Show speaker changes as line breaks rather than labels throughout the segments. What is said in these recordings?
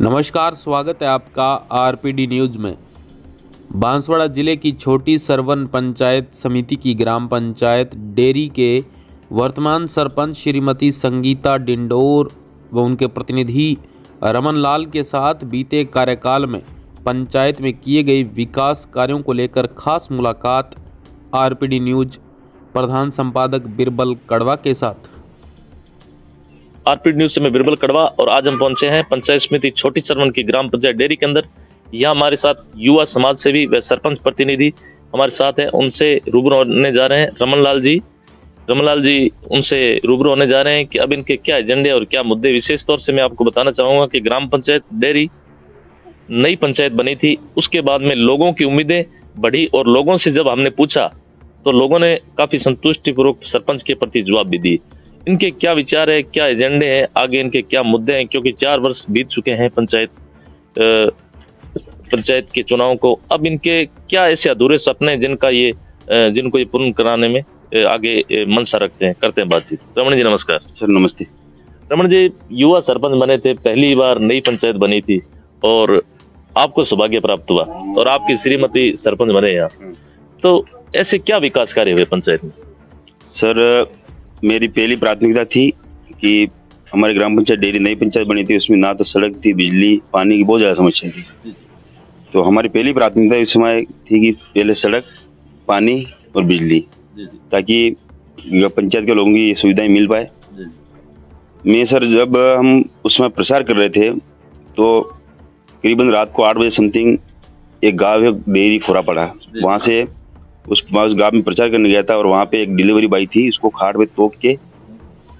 नमस्कार, स्वागत है आपका आरपीडी न्यूज़ में। बांसवाड़ा जिले की छोटी सरवन पंचायत समिति की ग्राम पंचायत डेरी के वर्तमान सरपंच श्रीमती संगीता डिंडोर व उनके प्रतिनिधि रमन लाल के साथ बीते कार्यकाल में पंचायत में किए गए विकास कार्यों को लेकर खास मुलाकात आरपीडी न्यूज़ प्रधान संपादक बिरबल कड़वा के साथ।
आरपीडी न्यूज से मैं बिरबल कड़वा और आज हम पहुंचे हैं पंचायत समिति छोटी सरवन की ग्राम पंचायत डेरी के अंदर। यहाँ हमारे साथ युवा समाज सेवी व सरपंच प्रतिनिधि हमारे साथ हैं। उनसे रूबरू होने जा रहे हैं रमन लाल जी उनसे रूबरू होने जा रहे हैं कि अब इनके क्या एजेंडे और क्या मुद्दे। विशेष तौर से मैं आपको बताना चाहूंगा कि ग्राम पंचायत डेरी नई पंचायत बनी थी, उसके बाद में लोगों की उम्मीदें बढ़ी और लोगों से जब हमने पूछा तो लोगों ने काफी संतुष्टिपूर्वक सरपंच के प्रति जवाब भी दिए। इनके क्या विचार है, क्या एजेंडे हैं, आगे इनके क्या मुद्दे हैं, क्योंकि 4 वर्ष बीत चुके हैं पंचायत के चुनाव को। अब इनके क्या ऐसे अधूरे सपने जिनको ये पूर्ण कराने में आगे मनसा रखते हैं। करते हैं बातचीत। रमन जी नमस्कार।
सर नमस्ते।
रमन जी, युवा सरपंच बने थे, पहली बार नई पंचायत बनी थी और आपको सौभाग्य प्राप्त हुआ और आपकी श्रीमती सरपंच बने यहाँ, तो ऐसे क्या विकास कार्य हुए पंचायत में?
सर मेरी पहली प्राथमिकता थी कि हमारी ग्राम पंचायत डेरी नई पंचायत बनी थी, उसमें ना तो सड़क थी, बिजली पानी की बहुत ज़्यादा समस्या थी। तो हमारी पहली प्राथमिकता इस समय थी कि पहले सड़क, पानी और बिजली, ताकि पंचायत के लोगों की ये सुविधाएं मिल पाए। मैं सर जब हम उसमें प्रचार कर रहे थे तो करीबन रात को 8 बजे समथिंग एक गाँव है डेरी खोरा पड़ा, वहाँ से उस गाँव में प्रचार करने गया था और वहाँ पे एक डिलीवरी बाई थी, उसको खाट पे तोप के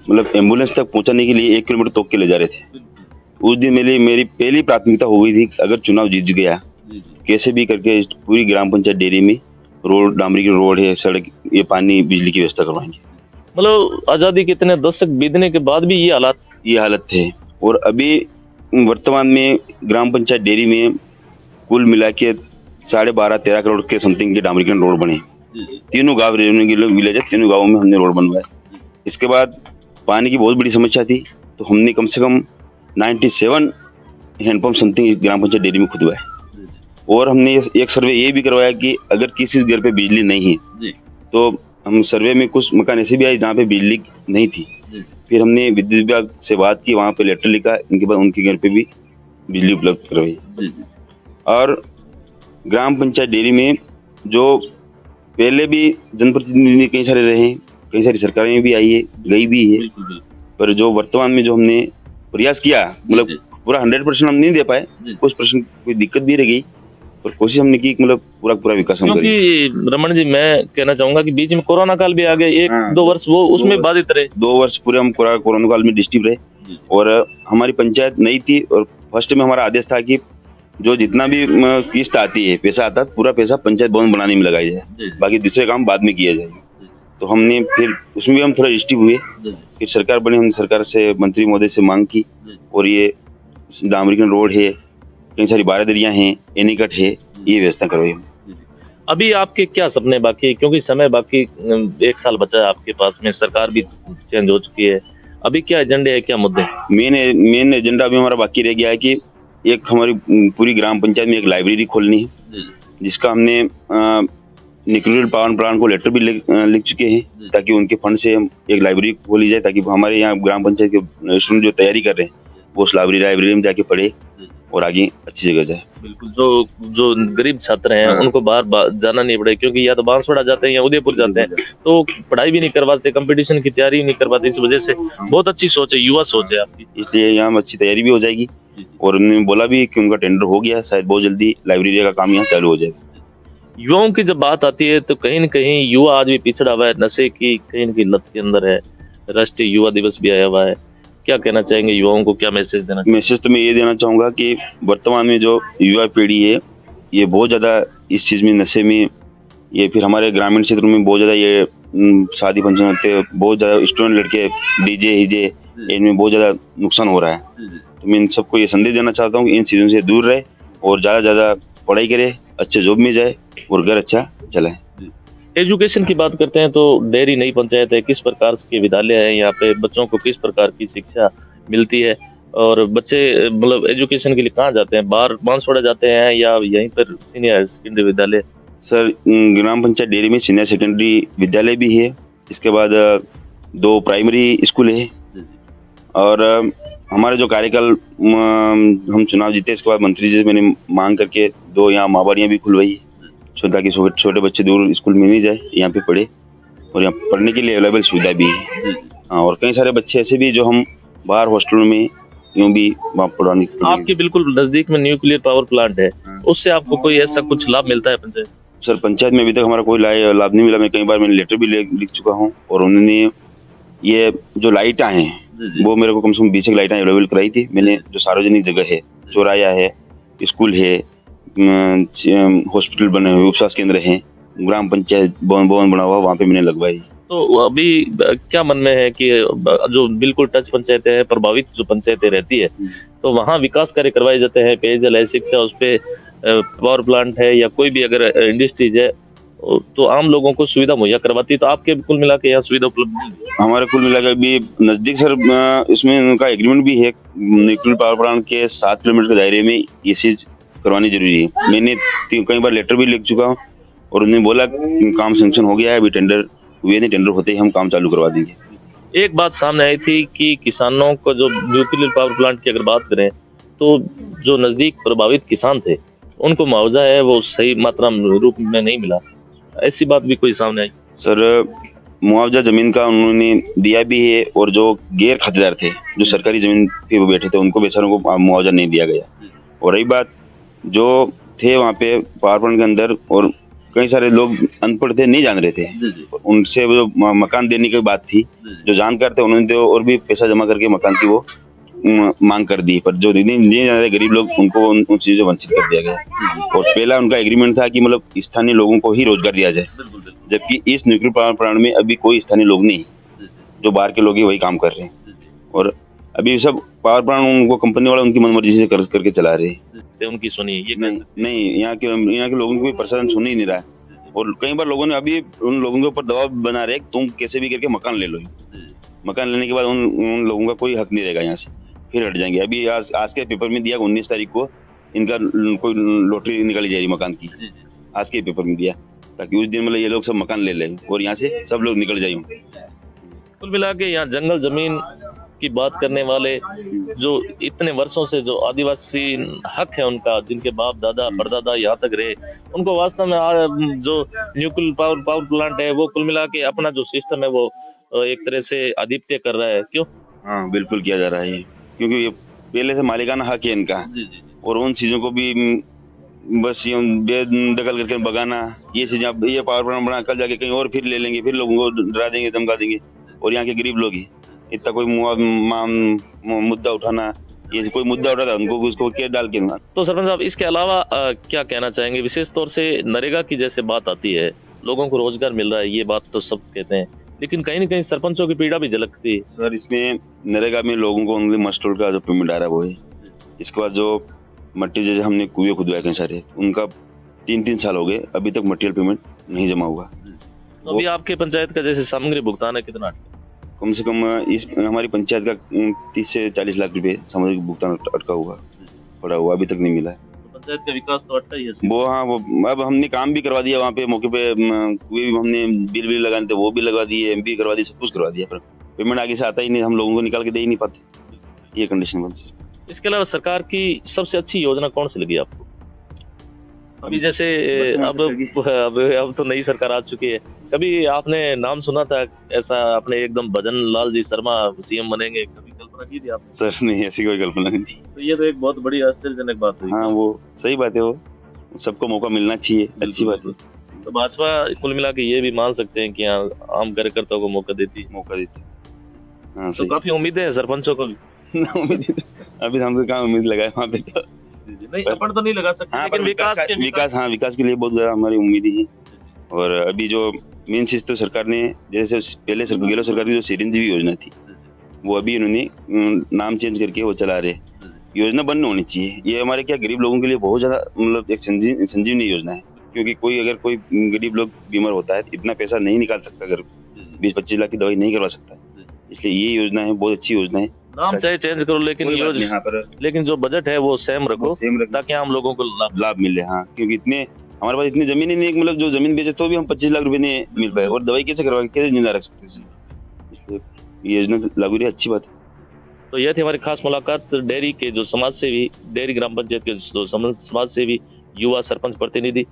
मतलब एम्बुलेंस तक पहुँचाने के लिए 1 किलोमीटर तोप के ले जा रहे थे। उस दिन मेरी पहली प्राथमिकता हो गई थी, अगर चुनाव जीत गया कैसे भी करके पूरी ग्राम पंचायत डेरी में रोड, डामरी की रोड है, सड़क, ये पानी, बिजली की व्यवस्था करवाएंगे।
मतलब आजादी के इतने दशक बीतने के बाद भी ये हालत
थे। और अभी वर्तमान में ग्राम पंचायत डेरी में कुल मिला के 12.5-13 करोड़ के समथिंग के डामरीकरण रोड बने। तीनों गाँव विलेज है, तीनों गाँवों में हमने रोड बनवाया। इसके बाद पानी की बहुत बड़ी समस्या थी, तो हमने कम से कम 97 हैंडपम्प समथिंग ग्राम पंचायत डेरी में खुदवाए। और हमने एक सर्वे ये भी करवाया कि अगर किसी घर पे बिजली नहीं है तो हम सर्वे में कुछ मकान ऐसे भी आए जहाँ पे बिजली नहीं थी, फिर हमने विद्युत विभाग से बात की, वहाँ पे लेटर लिखा, इनके बाद उनके घर पे भी बिजली उपलब्ध करवाई। और ग्राम पंचायत डेरी में जो पहले भी जनप्रतिनिधि कई सारे रहे, कई सारी सरकारें भी आई है, गई भी है, पर जो वर्तमान में जो हमने प्रयास किया, मतलब पूरा 100% हम नहीं दे पाए, कुछ % कोई दिक्कत भी रह गई, पर कोशिश हमने की मतलब पूरा विकास हम करें।
क्योंकि रमन जी मैं कहना चाहूंगा कि बीच में कोरोना काल भी आ गया, 1-2 वर्ष वो उसमें बाधित रहे।
2 वर्ष पूरे हम कोरोना काल में डिस्टर्ब रहे और हमारी पंचायत नई थी और फर्स्ट में हमारा आदेश था कि जो जितना भी किस्त आती है, पैसा आता है, पूरा पैसा पंचायत भवन बनाने में लगाया जाए, बाकी दूसरे काम बाद में किया जाए। तो हमने फिर उसमें भी हम थोड़ा डिस्टर्ब हुए कि सरकार बनी, हमने सरकार से, मंत्री महोदय से मांग की और ये डामरीकरण रोड है, कई सारी बारादरियां हैं, एनीकट है, ये व्यवस्था करवाई।
अभी आपके क्या सपने बाकी है, क्योंकि समय बाकी 1 साल बचा है आपके पास में, सरकार भी चेंज हो चुकी है, अभी क्या एजेंडे है, क्या मुद्दे?
मेन एजेंडा अभी हमारा बाकी रह गया है कि एक हमारी पूरी ग्राम पंचायत में एक लाइब्रेरी खोलनी है, जिसका हमने न्यूक्लियर पावर प्लांट को लेटर भी लिख चुके हैं, ताकि उनके फंड से हम एक लाइब्रेरी खोली जाए, ताकि हमारे यहाँ ग्राम पंचायत के स्टूडेंट जो तैयारी कर रहे हैं वो उस लाइब्रेरी में जाके पढ़े और आगे अच्छी जगह जाए।
बिल्कुल, जो गरीब छात्र हैं उनको बाहर जाना नहीं पड़े, क्योंकि या तो बांसवाड़ा जाते हैं या उदयपुर जाते हैं, तो पढ़ाई भी नहीं करवाते, कंपटीशन की तैयारी नहीं करवाते। इस वजह से बहुत अच्छी सोच है, युवा सोच है आपकी,
इसलिए यहाँ अच्छी तैयारी भी हो जाएगी। और उन्होंने बोला भी कि उनका टेंडर हो गया, शायद बहुत जल्दी लाइब्रेरी का काम यहाँ चालू हो जाएगा।
युवाओं की जब बात आती है तो कहीं न कहीं युवा आज भी पिछड़ा हुआ है, नशे की कहीं न कहीं लत के अंदर है। राष्ट्रीय युवा दिवस भी आया हुआ है, क्या कहना चाहेंगे युवाओं को, क्या मैसेज देना?
मैसेज तो मैं ये देना चाहूँगा कि वर्तमान में जो युवा पीढ़ी है ये बहुत ज़्यादा इस चीज़ में, नशे में, ये फिर हमारे ग्रामीण क्षेत्रों में बहुत ज़्यादा ये शादी फंक्शन होते हैं, बहुत ज़्यादा स्टूडेंट लड़के डीजे हिजे, इनमें बहुत ज़्यादा नुकसान हो रहा है। तो मैं इन सबको ये संदेश देना चाहता हूँ कि इन चीज़ों से दूर रहे और ज़्यादा पढ़ाई करे, अच्छे जॉब में जाए और घर अच्छा चलाए।
एजुकेशन की बात करते हैं तो डेरी नई पंचायत है, किस प्रकार के विद्यालय है यहाँ पे, बच्चों को किस प्रकार की शिक्षा मिलती है, और बच्चे मतलब एजुकेशन के लिए कहाँ जाते हैं? बाहर बांसवाड़ा जाते हैं या यहीं पर सीनियर सेकेंडरी विद्यालय?
सर ग्राम पंचायत डेरी में सीनियर सेकेंडरी विद्यालय भी है, इसके बाद 2 प्राइमरी स्कूल है और हमारा जो कार्यकाल हम चुनाव जीते इसके बाद मंत्री जी से मैंने मांग करके 2 यहाँ मावाड़ियाँ भी खुलवाई ताकि छोटे बच्चे दूर स्कूल में नहीं जाए, यहाँ पे पढ़े और यहाँ पढ़ने के लिए अवेलेबल सुविधा भी है। हाँ, और कई सारे बच्चे ऐसे भी जो हम बाहर हॉस्टलों में यूँ भी वहाँ पढ़ाने के लिए।
आपके बिल्कुल नजदीक में न्यूक्लियर पावर प्लांट है, उससे आपको कोई ऐसा कुछ लाभ मिलता है पंचायत?
सर पंचायत में अभी तक हमारा कोई लाभ नहीं मिला। मैं कई बार मैंने लेटर भी लिख चुका हूँ और उन्होंने ये जो लाइटें हैं वो मेरे को कम से कम 20 लाइटें अवेलेबल कराई थी मैंने। जो सार्वजनिक जगह है, चौराया है, स्कूल है, हॉस्पिटल बने हुए, उपस्वास्थ्य केंद्र है, ग्राम पंचायत भवन बना हुआ, वहाँ पे मैंने लगवाई।
तो अभी क्या मन में है कि जो बिल्कुल टच पंचायतें हैं, प्रभावित जो पंचायतें रहती है, तो वहाँ विकास कार्य करवाए जाते हैं, पेयजल है, शिक्षा, उस पे पावर प्लांट है या कोई भी अगर इंडस्ट्रीज है तो आम लोगों को सुविधा मुहैया करवाती है। तो आपके कुल मिला के यहाँ सुविधा उपलब्ध नहीं है?
हमारे कुल मिला के भी नजदीक सर इसमें उनका एग्रीमेंट भी है, न्यूक्लियर पावर प्लांट के 7 किलोमीटर के दायरे में ये चीज करवानी जरूरी है। मैंने कई बार लेटर भी लिख चुका हूँ और उन्होंने बोला काम सैंक्शन हो गया है, अभी टेंडर हुए नहीं, टेंडर होते ही हम काम चालू करवा देंगे।
एक बात सामने आई थी कि किसानों को जो न्यूक्लियर पावर प्लांट की अगर बात करें तो जो नजदीक प्रभावित किसान थे उनको मुआवजा है वो सही मात्रा रूप में नहीं मिला, ऐसी बात भी कोई सामने आई?
सर मुआवजा जमीन का उन्होंने दिया भी है और जो गैर खातेदार थे जो सरकारी जमीन पे वो बैठे थे उनको बेचारों को मुआवजा नहीं दिया गया। और रही बात जो थे वहाँ पे पावर प्लांट के अंदर और कई सारे लोग अनपढ़ थे, नहीं जान रहे थे, उनसे जो मकान देने की बात थी, जो जानकार थे उन्होंने तो और भी पैसा जमा करके मकान की वो मांग कर दी, पर जो नहीं जान रहे गरीब लोग उनको उन चीजों से वंचित कर दिया गया। और पहला उनका एग्रीमेंट था कि मतलब स्थानीय लोगों को ही रोजगार दिया जाए, जबकि इस न्यूक्लियर पावर प्लांट में अभी कोई स्थानीय लोग नहीं, जो बाहर के लोग ही वही काम कर रहे हैं और अभी सब पावर प्लांट उनको कंपनी वाले उनकी मनमर्जी से करके चला रहे हैं।
उनकी सुनिए ये
नहीं, यहाँ के लोगों को प्रशासन सुन ही नहीं रहा है और कई बार लोगों ने अभी उन लोगों के ऊपर दबाव बना रहे तुम कैसे भी करके मकान ले लो। मकान लेने के बाद उन लोगों का कोई हक नहीं रहेगा, यहाँ से फिर हट जाएंगे। अभी आज के पेपर में दिया 19 तारीख को इनका कोई लॉटरी निकाली जा रही मकान की, आज के पेपर में दिया ताकि उस दिन मतलब ये लोग सब मकान ले लें और यहाँ से सब लोग निकल जाएंगे।
कुल मिला के यहाँ जंगल जमीन की बात करने वाले जो इतने वर्षों से जो आदिवासी हक है उनका, जिनके बाप दादा परदादा यहाँ तक रहे, उनको वास्तव में जो न्यूक्लियर पावर प्लांट है वो कुल मिला के अपना जो सिस्टम है वो एक तरह से आधिपत्य कर रहा है। क्यों?
हाँ बिल्कुल किया जा रहा है, क्योंकि ये पहले से मालिकाना हक है इनका। और उन चीजों को भी बस ये बेदखल करके भगाना, ये चीजें ये पावर प्लांट बना कल जाके कहीं और फिर ले लेंगे, फिर लोगों को डरा देंगे, धमका देंगे और यहाँ के गरीब लोग ही इतना कोई मुद्दा उठाना, ये कोई मुद्दा उठा था उनको उसको क्या डाल के।
तो सरपंच साहब इसके अलावा क्या कहना चाहेंगे? विशेष तौर से नरेगा की जैसे बात आती है, लोगों को रोजगार मिल रहा है, ये बात तो सब कहते हैं, लेकिन कहीं न कहीं सरपंचों की पीड़ा भी झलकती है।
सर इसमें नरेगा में लोगों को मस्टोल का जो पेमेंट आ रहा है वो है, इसके बाद जो मट्टी जैसे हमने कुएं खुदवाए कई सारे, उनका 3-3 साल हो गए, अभी तक मटेरियल पेमेंट नहीं जमा हुआ।
तो अभी आपके पंचायत का जैसे सामग्री भुगतान है कितना?
कम से कम इस हमारी पंचायत का 30 से 40 लाख रुपए सामग्री भुगतान अटका हुआ पड़ा हुआ, अभी तक नहीं मिला है।
तो पंचायत का विकास तो अटका ही है
वो। हाँ वो अब हमने काम भी करवा दिया वहाँ पे मौके पे, कुएं भी हमने बिल लगाने थे वो भी लगवा दिए, MP करवा दी, सब कुछ करवा दिया, पर पेमेंट आगे से आता ही नहीं, हम लोगों को निकाल के दे ही नहीं पाते, ये कंडीशन बनती है।
इसके अलावा सरकार की सबसे अच्छी योजना कौन सी लगी आपको? अभी जैसे अब तो नई सरकार आ चुकी है, कभी आपने नाम सुना था ऐसा, आपने एकदम भजन लाल जी शर्मा CM बनेंगे, कभी कल्पना की थी आप?
सर नहीं, ऐसी कोई कल्पना नहीं थी।
तो ये तो एक बहुत बड़ी आश्चर्यजनक बात हुई।
हाँ वो सही बात है, वो सबको मौका मिलना चाहिए, अच्छी बात है।
तो भाजपा कुल मिला के ये भी मान सकते हैं कि यहाँ आम कार्यकर्ताओं को मौका देती।
हाँ
तो काफी उम्मीदें हैं सरपंचों को भी।
अभी हमको कहाँ उम्मीद लगाए वहाँ पे, तो
नहीं अपन तो नहीं लगा सकते,
हाँ,
लेकिन
विकास के लिए बहुत ज्यादा हमारी उम्मीद है। और अभी जो मेन चीज तो सरकार ने, जैसे पहले गहलोत सरकार की जो चिरंजीवी योजना थी वो अभी इन्होंने नाम चेंज करके वो चला रहे, योजना बंद होनी चाहिए। ये हमारे क्या गरीब लोगों के लिए बहुत ज्यादा मतलब एक संजीवनी योजना है, क्योंकि अगर कोई गरीब लोग बीमार होता है इतना पैसा नहीं निकाल सकता, अगर 20-25 लाख की दवाई नहीं करवा सकता, इसलिए ये योजना है, बहुत अच्छी योजना है।
नाम चाहे चेंज करो, लेकिन
कोई बात नहीं,
योजना,
यहाँ पर
लेकिन जो बजट है वो सेम रखो,
सेम रख
ताकि आम लोगों को लाभ।
लाभ मिले। हाँ, क्योंकि इतने हमारे पास इतनी जमीन ही नहीं है कि मतलब जो जमीन बेचे तो भी हम 25 लाख रुपए नहीं मिल पाए, और दवाई कैसे करवाएंगे, कैसे जिंदा रख सकते हैं। इसलिए ये योजना लागू रही, अच्छी बात है।
तो यह थी हमारी खास मुलाकात डेयरी के जो समाज सेवी, डेयरी ग्राम पंचायत के जो समाज सेवी युवा सरपंच प्रतिनिधि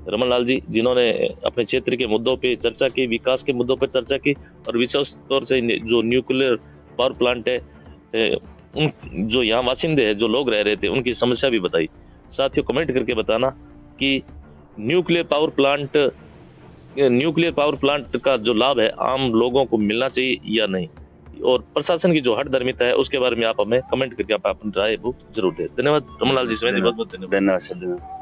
रमन लाल जी, जिन्होंने अपने क्षेत्र के मुद्दों पे चर्चा की, विकास के मुद्दों पर चर्चा की, और विशेष तौर से जो न्यूक्लियर पावर प्लांट है, उन जो यहाँ वासिंदे हैं, जो लोग रह रहे थे, उनकी समस्या भी बताई। साथियों, कमेंट करके बताना कि न्यूक्लियर पावर प्लांट का जो लाभ है आम लोगों को मिलना चाहिए या नहीं, और प्रशासन की जो हठधर्मिता है उसके बारे में आप हमें कमेंट करके आप अपनी राय वो जरूर दें। धन्यवाद रमन लाल जी, बहुत बहुत धन्यवाद।
धन्यवाद सर, धन्यवाद।